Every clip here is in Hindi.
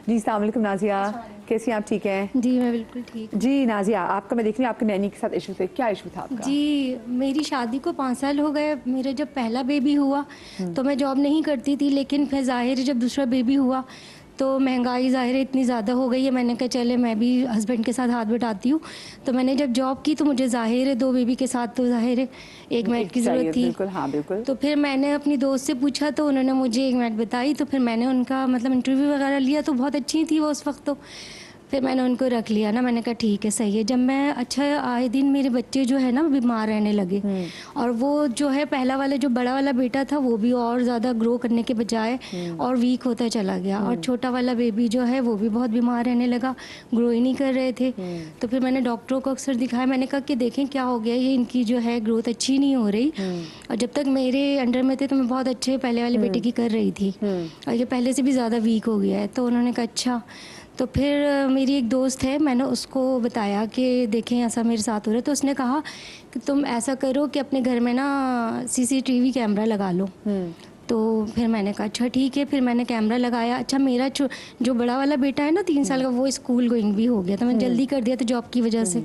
जी अस्सलाम वालेकुम नाजिया, कैसी हैं आप? ठीक हैं जी, मैं बिल्कुल ठीक। जी नाजिया, आपका मैं देख रही हूँ आपके नैनी के साथ इशू थे, क्या इशू था आपका? जी, मेरी शादी को 5 साल हो गए। मेरा जब पहला बेबी हुआ तो मैं जॉब नहीं करती थी, लेकिन फिर ज़ाहिर है जब दूसरा बेबी हुआ तो महंगाई ज़ाहिर है इतनी ज़्यादा हो गई है। मैंने कहा चले मैं भी हस्बैंड के साथ हाथ बटाती हूँ। तो मैंने जब जॉब की तो मुझे ज़ाहिर है 2 बेबी के साथ तो ज़ाहिर है 1 मैट की ज़रूरत थी। बिल्कुल, हाँ बिल्कुल। तो फिर मैंने अपनी दोस्त से पूछा तो उन्होंने मुझे 1 मैट बताई, तो फिर मैंने उनका मतलब इंटरव्यू वगैरह लिया तो बहुत अच्छी थी वो उस वक्त तो। फिर मैंने उनको रख लिया ना, मैंने कहा ठीक है सही है। जब मैं अच्छा आए दिन मेरे बच्चे जो है ना बीमार रहने लगे, और वो जो है पहला वाला जो बड़ा वाला बेटा था वो भी और ज़्यादा ग्रो करने के बजाय और वीक होता चला गया, और छोटा वाला बेबी जो है वो भी बहुत बीमार रहने लगा, ग्रो ही नहीं कर रहे थे। तो फिर मैंने डॉक्टरों को अक्सर दिखाया, मैंने कहा कि देखें क्या हो गया, ये इनकी जो है ग्रोथ अच्छी नहीं हो रही। और जब तक मेरे अंडर में थे तो मैं बहुत अच्छे पहले वाले बेटे की कर रही थी, और ये पहले से भी ज़्यादा वीक हो गया है। तो उन्होंने कहा अच्छा। तो फिर मेरी एक दोस्त है, मैंने उसको बताया कि देखें ऐसा मेरे साथ हो रहा है। तो उसने कहा कि तुम ऐसा करो कि अपने घर में ना CCTV कैमरा लगा लो। तो फिर मैंने कहा अच्छा ठीक है। फिर मैंने कैमरा लगाया। अच्छा मेरा जो बड़ा वाला बेटा है ना 3 साल का, वो स्कूल गोइंग भी हो गया था, मैंने जल्दी कर दिया था जॉब की वजह से।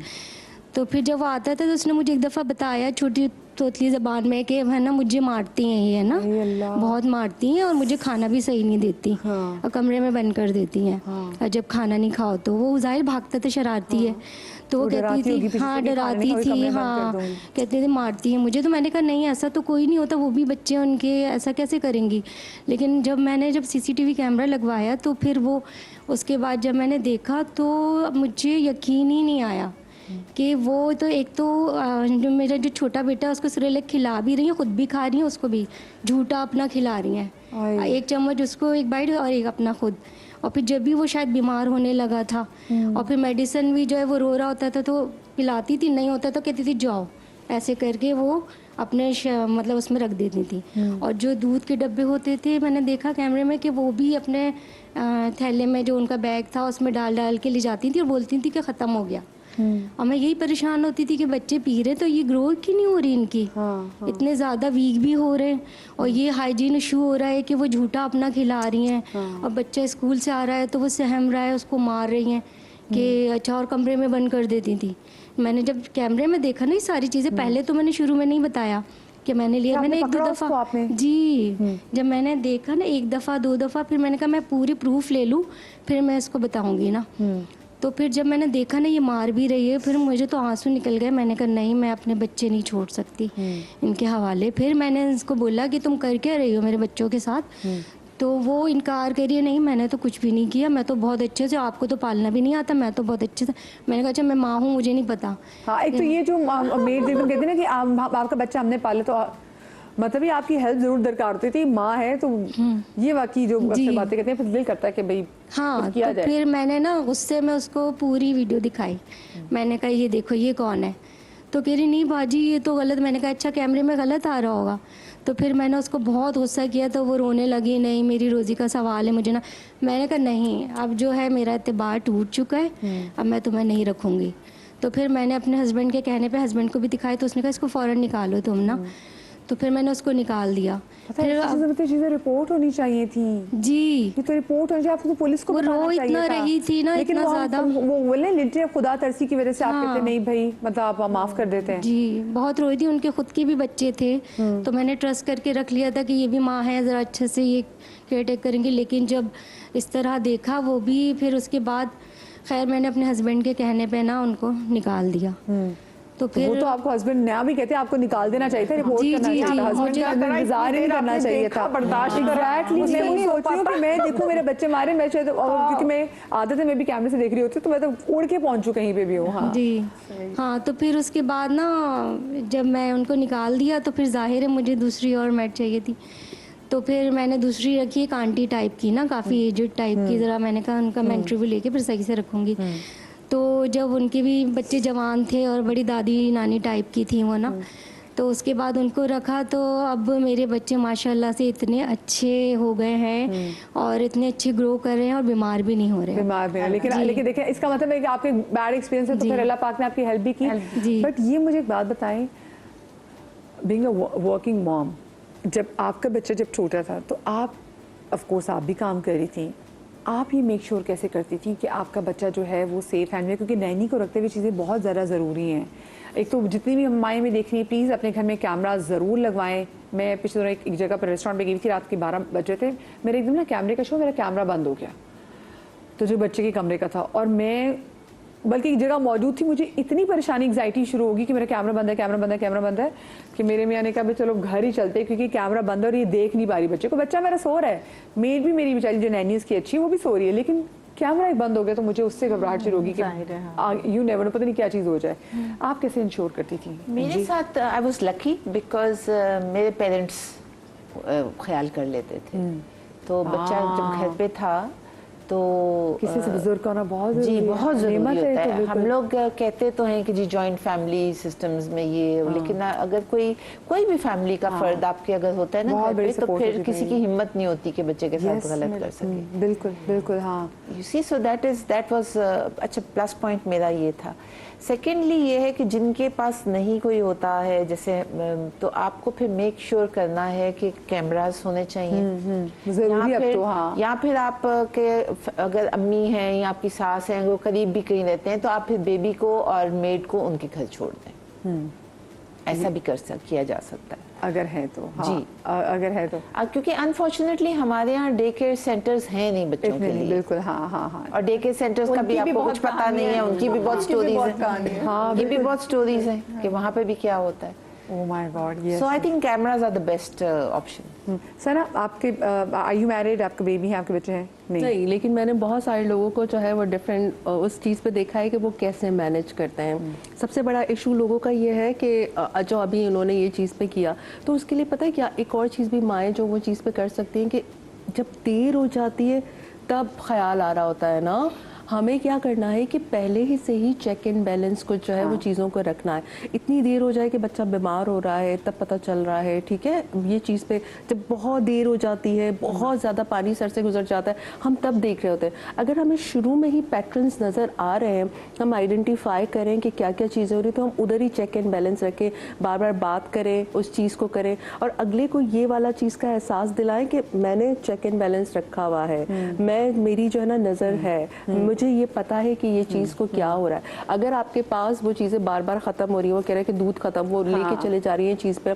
तो फिर जब वो आता था तो उसने मुझे एक दफ़ा बताया छोटी तोतली ज़बान में कि है ना मुझे मारती हैं ये, है ना बहुत मारती हैं, और मुझे खाना भी सही नहीं देती, और कमरे में बंद कर देती हैं, और जब खाना नहीं खाओ तो वो ज़ाहिर भागता था, शरारती है। तो वो कहती थी हाँ डराती थी, हाँ कहती थी मारती है मुझे। तो मैंने कहा नहीं ऐसा तो कोई नहीं होता, वो भी बच्चे हैं उनके, ऐसा कैसे करेंगी। लेकिन जब CCTV कैमरा लगवाया तो फिर वो उसके बाद जब मैंने देखा तो मुझे यकीन ही नहीं आया कि वो तो एक तो जो मेरा जो छोटा बेटा है उसको सिरेलैक खिला भी रही है, खुद भी खा रही है, उसको भी झूठा अपना खिला रही हैं, 1 चम्मच उसको 1 बाइट और 1 अपना खुद। और फिर जब भी वो शायद बीमार होने लगा था और फिर मेडिसिन भी जो है वो रो रहा होता था तो पिलाती थी, नहीं होता तो कहती थी जाओ, ऐसे करके वो अपने मतलब उसमें रख देती थी। और जो दूध के डब्बे होते थे मैंने देखा कैमरे में कि वो भी अपने थैले में जो उनका बैग था उसमें डाल डाल के ले जाती थी और बोलती थी कि ख़त्म हो गया। और मैं यही परेशान होती थी कि बच्चे पी रहे तो ये ग्रो क्यों नहीं हो रही इनकी, इतने ज़्यादा वीक भी हो रहे हैं, और ये हाइजीन इशू हो रहा है कि वो झूठा अपना खिला रही हैं, और बच्चा स्कूल से आ रहा है तो वो सहम रहा है, उसको मार रही हैं कि अच्छा, और कमरे में बंद कर देती थी। मैंने जब कैमरे में देखा ना ये सारी चीज़ें, पहले तो मैंने शुरू में नहीं बताया कि मैंने लिया, मैंने 1-2 दफ़ा जी जब मैंने देखा ना 1 दफ़ा 2 दफ़ा, फिर मैंने कहा मैं पूरी प्रूफ ले लूँ फिर मैं इसको बताऊँगी ना। तो फिर जब मैंने देखा ना ये मार भी रही है, फिर मुझे तो आंसू निकल गए। मैंने कहा नहीं मैं अपने बच्चे नहीं छोड़ सकती इनके हवाले। फिर मैंने इसको बोला कि तुम कर क्या रही हो मेरे बच्चों के साथ, तो वो इनकार करिए नहीं मैंने तो कुछ भी नहीं किया, मैं तो बहुत अच्छे से, आपको तो पालना भी नहीं आता, मैं तो बहुत अच्छे से। मैंने कहा अच्छा मैं माँ हूँ मुझे नहीं पता। हाँ एक तो ये जो मेड कहते हैं ना कि आपका बच्चा हमने पाला तो मतलब ये आपकी हेल्प जरूर दरकार होती थी, माँ है तो ये वाकई जो अक्सर बातें कहते हैं फिर दिल करता है कि भाई हाँ किया तो जाए। फिर मैंने ना उससे मैं उसको पूरी वीडियो दिखाई, मैंने कहा ये देखो ये कौन है, तो कह रही नहीं बाजी ये तो गलत। मैंने कहा अच्छा कैमरे में गलत आ रहा होगा। तो फिर मैंने उसको बहुत गुस्सा किया तो वो रोने लगी, नहीं मेरी रोज़ी का सवाल है मुझे ना। मैंने कहा नहीं अब जो है मेरा एतबार टूट चुका है, अब मैं तुम्हें नहीं रखूँगी। तो फिर मैंने अपने हस्बैंड के कहने पे हस्बैंड को भी दिखाया, तो उसने कहा इसको फ़ौरन निकालो तुम ना। तो फिर मैंने उसको निकाल दिया। फिर चीजें रिपोर्ट होनी चाहिए थी जी, ये तो रिपोर्ट होनी चाहिए, आपको तो पुलिस को बताना चाहिए था। इतना रही थी ना, लेकिन इतना ज़्यादा वो बोले लिटरली खुदा तरसी की वजह से आप कहते नहीं भाई मतलब आप माफ कर देते हैं। जी बहुत रोई थी, उनके खुद के भी बच्चे थे तो मैंने ट्रस्ट करके रख लिया था कि ये भी माँ है, ज़रा अच्छे से ये केयर टेक करेंगी। लेकिन जब इस तरह देखा वो भी, फिर उसके बाद खैर मैंने अपने हस्बैंड के कहने पे ना उनको निकाल दिया। तो फिर वो तो आपको हस्बैंड नया भी कहते हैं आपको निकाल देना चाहिए था, रिपोर्ट करना चाहिए था, हस्बैंड का इंतजार ही नहीं करना चाहिए था, बर्दाश्त एग्जैक्टली। मैं नहीं सोच रही हूँ कि मैं देखूँ मेरे बच्चे मारे, मैं शायद क्योंकि मैं आदत है मैं भी कैमरे से देख रही होती हूँ तो मैं तो उड़ के पहुँचूँ कहीं पे भी हूँ। हाँ जी हाँ। तो फिर उसके बाद ना जब मैं उनको निकाल दिया तो फिर जाहिर है मुझे दूसरी और मैट चाहिए थी, तो फिर मैंने दूसरी रखी एक आंटी टाइप की ना, काफ़ी एजड टाइप की, ज़रा मैंने कहा उनका मैं इंटरव्यू लेके फिर सही से रखूँगी। तो जब उनके भी बच्चे जवान थे और बड़ी दादी नानी टाइप की थी वो ना, तो उसके बाद उनको रखा तो अब मेरे बच्चे माशाल्लाह से इतने अच्छे हो गए हैं और इतने अच्छे ग्रो कर रहे हैं और बीमार भी नहीं हो रहे हैं। बीमार भी लेकिन देखिए इसका मतलब है कि आपके बैड एक्सपीरियंस है तो फिर अल्लाह पाक ने आपकी हेल्प भी की। बट ये मुझे एक बात बताएं, बीइंग अ वर्किंग मॉम, जब आपका बच्चा जब छोटा था तो आप ऑफ कोर्स आप भी काम कर रही थी, आप ये मेक श्योर कैसे करती थी कि आपका बच्चा जो है वो सेफ हैंड में, क्योंकि नैनी को रखते हुए चीज़ें बहुत ज़्यादा ज़रूरी हैं। एक तो जितनी भी हम माएँ में देख रही हैं, प्लीज़ अपने घर में कैमरा ज़रूर लगवाएं। मैं पिछले दिनों एक जगह पर रेस्टोरेंट में गई थी, रात के 12 बजे थे, मेरे एकदम ना कैमरे का शो, मेरा कैमरा बंद हो गया, तो जो बच्चे के कमरे का था, और मैं बल्कि एक जगह मौजूद थी, मुझे इतनी परेशानी एग्जाइटी शुरू होगी कि मेरा कैमरा बंद है, कैमरा बंद है, कैमरा बंद है, कि मेरे मियाँ ने कहा भाई चलो घर ही चलते, क्योंकि कैमरा बंद है और ये देख नहीं पा रही बच्चे को। बच्चा मेरा सो रहा है, मेड भी मेरी बेचारी जो नैनी उसकी अच्छी है वो भी सो रही है, लेकिन कैमरा ही बंद हो गया, तो मुझे उससे घबराहट शुरू होगी कि यू नेवर नो, पता नहीं क्या चीज़ हो जाए। आप कैसे इंश्योर करती थी? मेरे साथ आई वाज लकी बिकॉज मेरे पेरेंट्स ख्याल कर लेते थे, तो बच्चा जब घर पे था तो किसी से बुजुर्ग का होना बहुत जी बहुत ज़रूरी होता है। हम बिल्कुल। लोग कहते तो हैं कि जी जॉइंट फैमिली सिस्टम्स में ये, लेकिन अगर कोई भी फैमिली का फर्द आपके अगर होता है ना बहुत घर बड़ी पे, तो support फिर होती किसी है। की हिम्मत नहीं होती कि बच्चे के साथ गलत कर सके। बिल्कुल बिल्कुल, हाँ। You see, so that was अच्छा प्लस पॉइंट मेरा ये था। सेकेंडली ये है कि जिनके पास नहीं कोई होता है जैसे, तो आपको फिर मेक श्योर करना है कि कैमरास होने चाहिए जरूरी अब तो, हाँ। या फिर आप के अगर अम्मी हैं या आपकी सास हैं वो करीब भी कहीं रहते हैं, तो आप फिर बेबी को और मेड को उनके घर छोड़ दें। ऐसा भी किया जा सकता है अगर है तो, हाँ। जी। अगर है तो, क्योंकि अनफॉर्चुनेटली हमारे यहाँ डे केयर सेंटर्स हैं नहीं बच्चों के लिए। बिल्कुल, हाँ हाँ हाँ। और डे केयर सेंटर्स का भी आपको कुछ पता नहीं है, उनकी भी बहुत स्टोरीज है, हाँ, ये भी बहुत स्टोरीज हैं कि वहाँ पे भी क्या होता है। Oh my God, yes. So I think cameras are the best option. Sana, आपके आर यू मैरिड? आपका बेबी है, आपके बच्चे हैं? नहीं, लेकिन मैंने बहुत सारे लोगों को जो है वो डिफरेंट उस चीज़ पे देखा है कि वो कैसे मैनेज करते हैं। सबसे बड़ा इशू लोगों का ये है कि जो अभी उन्होंने ये चीज़ पे किया, तो उसके लिए पता है क्या, एक और चीज़ भी माएँ जो वो चीज़ पे कर सकती हैं कि जब देर हो जाती है तब ख्याल आ रहा होता है ना, हमें क्या करना है कि पहले ही से ही चेक एंड बैलेंस को जो है वो चीज़ों को रखना है। इतनी देर हो जाए कि बच्चा बीमार हो रहा है तब पता चल रहा है, ठीक है, ये चीज़ पे जब बहुत देर हो जाती है, बहुत ज़्यादा पानी सर से गुजर जाता है, हम तब देख रहे होते हैं। अगर हमें शुरू में ही पैटर्न्स नज़र आ रहे हैं, हम आइडेंटिफाई करें कि क्या क्या चीज़ें हो रही, तो हम उधर ही चेक एंड बैलेंस रखें, बार बार बात करें, उस चीज़ को करें, और अगले को ये वाला चीज़ का एहसास दिलाएं कि मैंने चेक एंड बैलेंस रखा हुआ है, मेरी जो है ना नज़र है, मुझे ये पता है कि ये चीज़ को क्या हो रहा है। अगर आपके पास वो चीज़ें बार बार ख़त्म हो रही है, वो कह रहे हैं कि दूध ख़त्म, वो लेके चले जा रही है चीज़ पे,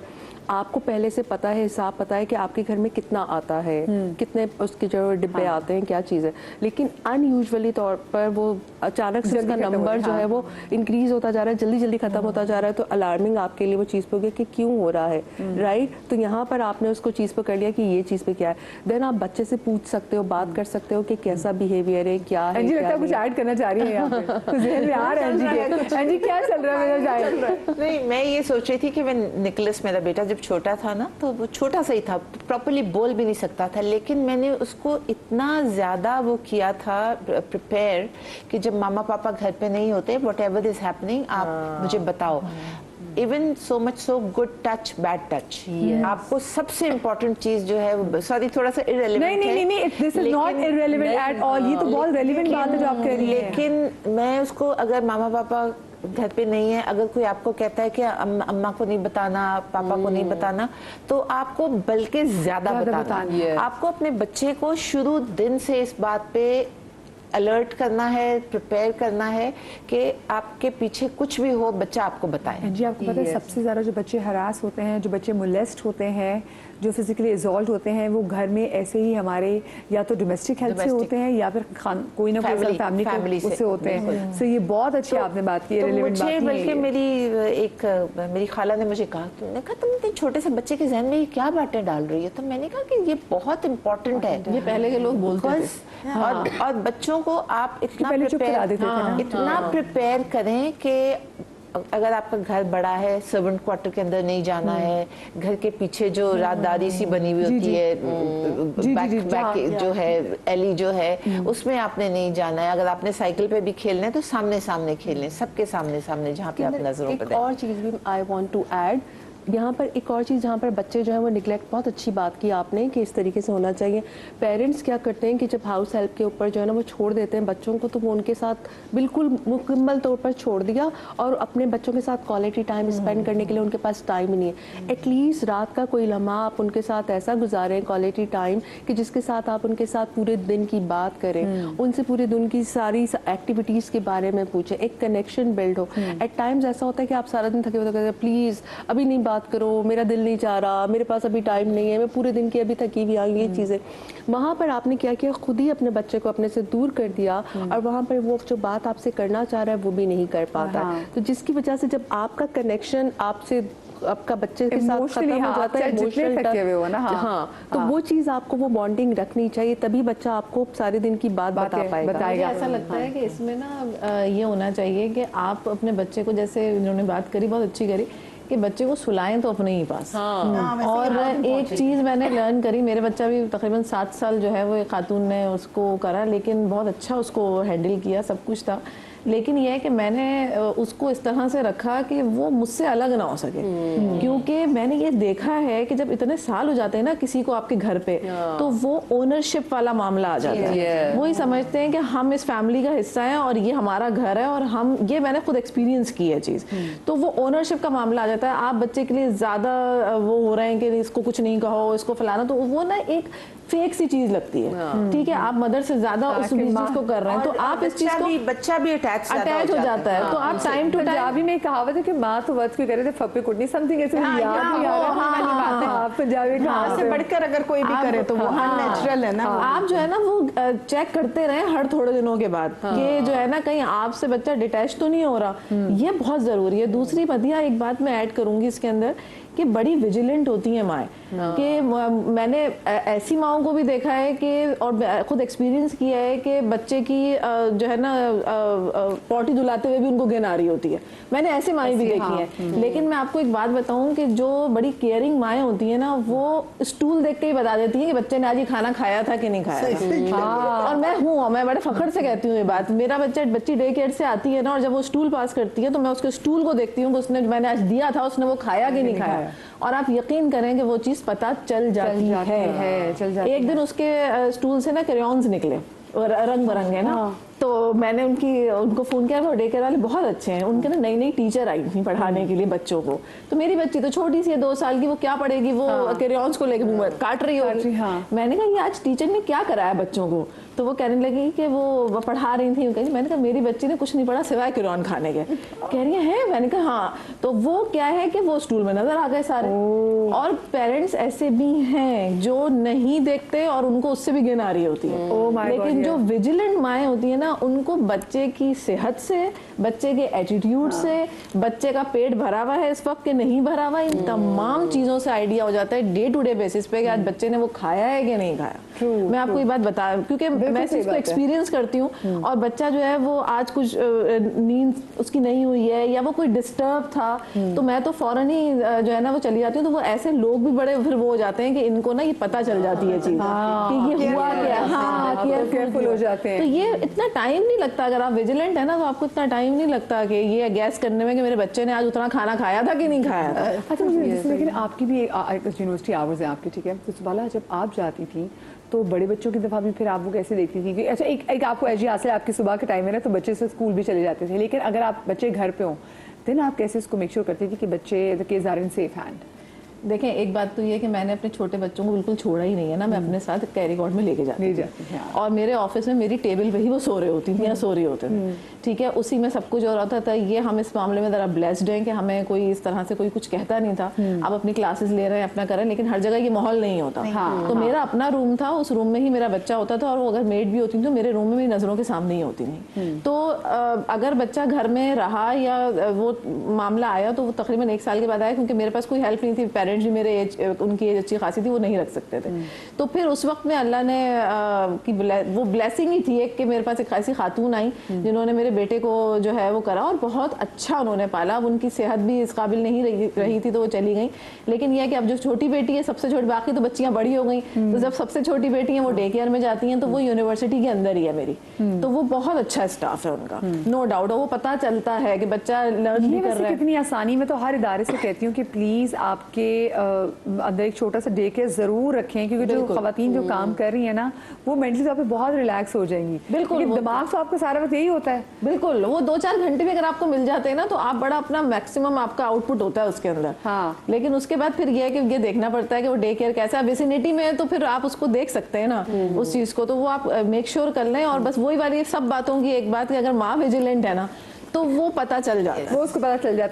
आपको पहले से पता है, हिसाब पता है कि आपके घर में कितना आता है, कितने उसके जो डिब्बे आते हैं, क्या चीज़ है, लेकिन अनयूजुअली तौर पर वो अचानक से उसका नंबर जो है वो इंक्रीज होता जा रहा है, जल्दी जल्दी ख़त्म होता जा रहा है, तो अलार्मिंग आपके लिए वो चीज़ पे हो गया कि क्यों हो रहा है, राइट। तो यहाँ पर आपने उसको चीज़ पे कर लिया कि ये चीज़ पे क्या है, देन आप बच्चे से पूछ सकते हो, बात कर सकते हो कि कैसा बिहेवियर है, क्या है। अंजी लगता है कुछ ऐड करना चाह रही है यहाँ पे, कुछ ज़हन में आ रहा है अंजी के। अंजी क्या चल रहा है मेरा जाए? नहीं, मैं ये सोच रही थी कि मैं निकोलस, मेरा बेटा जब छोटा था ना, तो वो छोटा सा ही था, प्रॉपर्ली बोल भी नहीं सकता था, लेकिन मैंने उसको इतना ज़्यादा वो किया था प्रिपेयर कि जब मामा पापा घर पे नहीं होते, व्हाटएवर इज हैपनिंग आप मुझे बताओ। Even so much so good touch bad touch, आपको सबसे इम्पोर्टेंट चीज जो है, सॉरी थोड़ा सा इररिलेवेंट है, नहीं, this is not irrelevant at all, ये तो बहुत रेलेवेंट बात है जो आप कह रही हैं। लेकिन मैं उसको, अगर मामा पापा घर पे नहीं है, अगर कोई आपको कहता है कि अम्मा को नहीं बताना, पापा को नहीं बताना, तो आपको बल्कि ज्यादा बताना। आपको अपने बच्चे को शुरू दिन से इस बात पे अलर्ट करना है, प्रिपेयर करना है कि आपके पीछे कुछ भी हो, बच्चा आपको बताए। जी, आपको पता है सबसे ज़्यादा जो बच्चे हरास होते हैं, जो बच्चे मोलेस्ट होते हैं, जो फिजिकली एजॉल्ट होते हैं, वो घर में ऐसे ही हमारे या तो डोमेस्टिक हेल्प से होते हैं या फिर कोई ना कोई फैमिली उससे होते हैं। सो ये बहुत अच्छी आपने बात की, रिलेवेंट बात की। बल्कि मेरी खाला ने मुझे कहा, तुमने कहा तुम इतने छोटे से बच्चे के जहन में ये क्या बातें डाल रही है, तो मैंने कहा कि ये बहुत इंपॉर्टेंट है, ये पहले के लोग बोलते थे। और बच्चों को आप इतना प्रिपेयर करें कि अगर आपका घर बड़ा है, सर्वेंट क्वार्टर के अंदर नहीं जाना है, घर के पीछे जो रातदारी सी बनी हुई होती है, बैक जो है एली जो है, उसमें आपने नहीं जाना है। अगर आपने साइकिल पे भी खेलना है तो सामने सामने खेलें, सबके सामने सामने, जहाँ पे आप नजरों पे। एक और चीज़ भी आई वांट टू ऐड, यहाँ पर एक और चीज़ जहाँ पर बच्चे जो है वो निगलेक्ट, बहुत अच्छी बात की आपने कि इस तरीके से होना चाहिए। पेरेंट्स क्या करते हैं कि जब हाउस हेल्प के ऊपर जो है ना वो छोड़ देते हैं बच्चों को, तो वो उनके साथ बिल्कुल मुकम्मल तौर पर छोड़ दिया और अपने बच्चों के साथ क्वालिटी टाइम स्पेंड करने के लिए उनके पास टाइम ही नहीं है। एटलीस्ट रात का कोई लम्हा आप उनके साथ ऐसा गुजारें, क्वालिटी टाइम, कि जिसके साथ आप उनके साथ पूरे दिन की बात करें, उनसे पूरे दिन की सारी एक्टिविटीज़ के बारे में पूछें, एक कनेक्शन बिल्ड हो। एट टाइम्स ऐसा होता है कि आप सारा दिन थके हुए कहते प्लीज़ अभी नहीं बात करो, मेरा दिल नहीं चाह रहा, मेरे पास अभी टाइम नहीं है, मैं पूरे दिन की अभी थकी हुई आई, ये चीज़ें। वहाँ पर आपने क्या किया, खुद ही अपने बच्चे को अपने से दूर कर दिया और वहाँ पर वो जो बात आपसे करना चाह रहा है वो भी नहीं कर पाता। तो जिसकी वजह से जब आपका कनेक्शन आपसे आपका बच्चे के साथ खत्म हो जाता है, जितने थके हुए हो ना, हाँ, तो वो चीज़ आपको वो बॉन्डिंग रखनी चाहिए, तभी बच्चा आपको सारे दिन की बात बता पाएगा। मुझे ऐसा लगता है कि इसमें ना ये होना चाहिए कि आप अपने बच्चे को, जैसे इन्होंने बात करी बहुत अच्छी करी, कि बच्चे को सुलाएं तो अपने ही पास। और एक चीज़ मैंने लर्न करी, मेरे बच्चा भी तकरीबन 7 साल जो है वो एक खातून ने उसको करा, लेकिन बहुत अच्छा उसको हैंडल किया, सब कुछ था। लेकिन यह है कि मैंने उसको इस तरह से रखा कि वो मुझसे अलग ना हो सके, क्योंकि मैंने ये देखा है कि जब इतने साल हो जाते हैं ना किसी को आपके घर पे, तो वो ओनरशिप वाला मामला आ जाता है। वो ही समझते हैं कि हम इस फैमिली का हिस्सा हैं और ये हमारा घर है और हम, ये मैंने खुद एक्सपीरियंस की है चीज़। तो वो ओनरशिप का मामला आ जाता है, आप बच्चे के लिए ज़्यादा वो हो रहे हैं कि इसको कुछ नहीं कहो, इसको फलाना, तो वो ना एक फेक सी चीज लगती है। ठीक है, आप मदर से ज्यादा उस चीज को कर रहे हैं, तो आप इस चीज को, बच्चा भी अटैच हो जाता है। तो आप टाइम टू टाइम, पंजाबी में कहावत है कि माँ तो वक्त की करे थे फप्पे कुटनी, समथिंग ऐसे याद नहीं आ रहा। पंजाबी माँ से बढ़कर अगर कोई भी करे तो वो नेचुरल है ना। आप जो है ना वो चेक करते रहे हर थोड़े दिनों के बाद कि जो है ना कहीं आपसे बच्चा डिटैच तो नहीं हो रहा, ये बहुत जरूरी है। दूसरी मदिया एक बात मैं ऐड करूंगी इसके अंदर कि बड़ी विजिलेंट होती हैं माएँ, कि मैंने ऐसी माओं को भी देखा है कि, और खुद एक्सपीरियंस किया है कि बच्चे की जो है ना पॉटी धुलाते हुए भी उनको गिन आ रही होती है। मैंने ऐसी माएँ भी देखी हैं। लेकिन मैं आपको एक बात बताऊं कि जो बड़ी केयरिंग माएँ होती हैं ना, वो स्टूल देख के ही बता देती हैं कि बच्चे ने आज ये खाना खाया था कि नहीं खाया था। और मैं बड़े फखर से कहती हूँ ये बात, मेरा बच्ची डे केयर से आती है ना, और जब वो स्टूल पास करती है तो मैं उसके स्टूल को देखती हूँ कि उसने, मैंने आज दिया था, उसने वो खाया कि नहीं खाया। और आप यकीन करें कि वो चीज़ पता चल जाती है। एक दिन उसके स्टूल से ना क्रेयॉन्स निकले और रंग बिरंगे ना, तो मैंने उनको फ़ोन किया, वो डे केयर वाले बहुत अच्छे हैं, उनके ना नई टीचर आई थी पढ़ाने के लिए बच्चों को। तो मेरी बच्ची तो छोटी सी है, 2 साल की, वो क्या पढ़ेगी, वो क्रेयॉन्स को लेके मुंह में काट रही होगी। मैंने कहा ये आज टीचर ने क्या कराया बच्चों को, तो वो कहने लगी कि वो पढ़ा रही थी। मैंने कहा मेरी बच्ची ने कुछ नहीं पढ़ा सिवाय क्रेयॉन खाने के। कह रही है, मैंने कहा हाँ। तो वो क्या है कि वो स्टूल में नजर आ गए सारे। और पेरेंट्स ऐसे भी हैं जो नहीं देखते और उनको उससे भी गिन आ रही होती है। लेकिन जो विजिलेंट माएँ होती है ना, उनको बच्चे की सेहत से, बच्चे के एटीट्यूड से, बच्चे का पेट भरा हुआ है इस वक्त के नहीं भरा हुआ, इन तमाम चीजों से आइडिया हो जाता है डे टू डे बेसिस पे कि आज बच्चे ने वो खाया है कि नहीं खाया। मैं आपको ये बात बता, क्योंकि मैं इसको एक्सपीरियंस करती हूँ। और बच्चा जो है वो आज कुछ नींद उसकी नहीं हुई है या वो कोई डिस्टर्ब था, तो मैं तो फौरन ही जो है ना वो चली जाती हूँ। तो वो ऐसे लोग भी बड़े फिर वो हो जाते हैं कि इनको ना ये पता चल जाती है चीज कि ये हुआ क्या। हाँ, केयरफुल हो जाते हैं। तो ये इतना टाइम नहीं लगता, अगर आप विजिलेंट है ना तो आपको इतना टाइम नहीं लगता कि ये गैस करने में कि मेरे बच्चे ने आज उतना खाना खाया था कि नहीं खाया था। अच्छा, लेकिन आपकी भी यूनिवर्सिटी आवर्स है आपकी, ठीक है, तो सुबाला जब आप जाती थी तो बड़े बच्चों की दफ़ा भी फिर आप वो कैसे देखती थी कि अच्छा एक आपको ऐसी हासिल आपकी सुबह के टाइम है ना, तो बच्चे से स्कूल भी चले जाते थे, लेकिन अगर आप बच्चे घर पे हों देन आप कैसे इसको मेक श्योर करती थी कि बच्चे the kids are in safe hand? देखें, एक बात तो ये कि मैंने अपने छोटे बच्चों को बिल्कुल छोड़ा ही नहीं है ना, मैं अपने साथ कैरी कॉर्ड में लेके जाती थी। और मेरे ऑफिस में मेरी टेबल पे ही वो सो रहे होती थी या सो रही होते थे, ठीक है, उसी में सब कुछ हो रहा था। ये हम इस मामले में ज़रा ब्लेस्ड हैं कि हमें कोई इस तरह से कोई कुछ कहता नहीं था। आप अपनी क्लासेस ले रहे हैं, अपना कर रहे हैं, लेकिन हर जगह ये माहौल नहीं होता। तो मेरा अपना रूम था, उस रूम में ही मेरा बच्चा होता था, और वो अगर मेड भी होती थी तो मेरे रूम में मेरी नज़रों के सामने ही होती नहीं। तो अगर बच्चा घर में रहा या वो मामला आया तो वो तकरीबन 1 साल के बाद आया, क्योंकि मेरे पास कोई हेल्प नहीं थी, पेरेंट्स भी मेरे एज, उनकी एज अच्छी खासी थी, वो नहीं रख सकते थे। तो फिर उस वक्त में अल्लाह ने वो ब्लेसिंग ही थी एक कि मेरे पास एक ऐसी खातून आई जिन्होंने मेरे बेटे को जो है वो करा और बहुत अच्छा उन्होंने पाला। अब उनकी सेहत भी इस काबिल नहीं रही थी तो वो चली गई, लेकिन यह कि अब जो छोटी बेटी है सबसे छोटी, बाकी तो बच्चियां बड़ी हो गई, तो जब सबसे छोटी बेटी है वो डे केयर में जाती हैं तो वो यूनिवर्सिटी के अंदर ही है मेरी, तो वो बहुत अच्छा स्टाफ है उनका, नो डाउट। वो पता चलता है कि बच्चा लर्न भी कर रहा है। कितनी आसानी में तो हर इदारे से कहती हूँ कि प्लीज आपके अंदर एक छोटा सा डे केयर जरूर रखें, क्योंकि जो खवातीन जो काम कर रही है ना वो मेंटली तौर पे बहुत रिलैक्स हो जाएंगी। बिल्कुल, दिमाग तो आपका सारा वक्त यही होता है। बिल्कुल, वो 2-4 घंटे भी अगर आपको मिल जाते हैं ना तो आप बड़ा अपना मैक्सिमम आपका आउटपुट होता है उसके अंदर। हाँ। लेकिन उसके बाद फिर ये है कि ये देखना पड़ता है कि वो डे केयर कैसा है, विसिनिटी में है तो फिर आप उसको देख सकते हैं ना उस चीज को, तो वो आप मेक श्योर कर लें। और बस वही वाली सब बातों की एक बात कि अगर माँ विजिलेंट है ना तो वो पता चल जाता है, वो उसको पता चल जाता है।